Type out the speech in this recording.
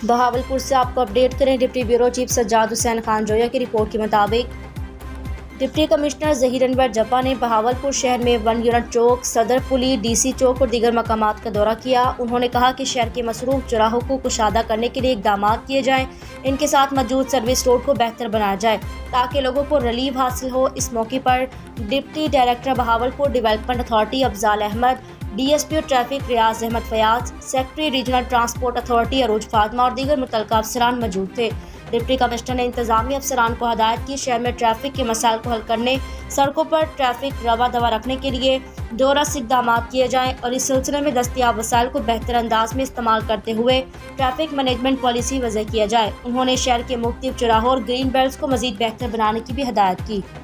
बहावलपुर से आपको अपडेट करें। Deputy bureau chief Sajjad Hussain Khan Zoya की रिपोर्ट के मुताबिक डिप्टी कमिश्नर ज़हीर अनवर जब्बा ने बहावलपुर शहर में 1 यूनिट चौक, सदर पुली, डीसी चौक और दीगर मकामात का दौरा किया। उन्होंने कहा कि शहर के मसरूफ चौराहों को कुशादा करने के लिए इकदाम किए जाएं। इनके साथ मौजूद सर्विस रोड को बेहतर बनाया जाए ताकि लोगों को रिलीफ हासिल हो। इस मौके पर deputy director Bahawalpur Development Authority Afzal Ahmad, DSP और traffic Riaz Ahmad Fayaz, secretary Regional Transport Authority Arooj Fatima और दीगर मुतल्लिका अफसरान मौजूद थे। डिप्टी कमिश्नर ने इंतजामी अफसरान को हदायत की शहर में ट्रैफिक के मसाइल को हल करने, सड़कों पर ट्रैफिक रवा दवा रखने के लिए दोरस इक़दाम किए जाएं और इस सिलसिले में दस्तियाब वसाइल को बेहतर अंदाज में इस्तेमाल करते हुए ट्रैफिक मैनेजमेंट पॉलिसी वज़ा किया जाए। उन्होंने शहर के मुख्तलिफ चौराहों और ग्रीन बेल्ट्स को मज़ीद बेहतर बनाने की भी हदायत की।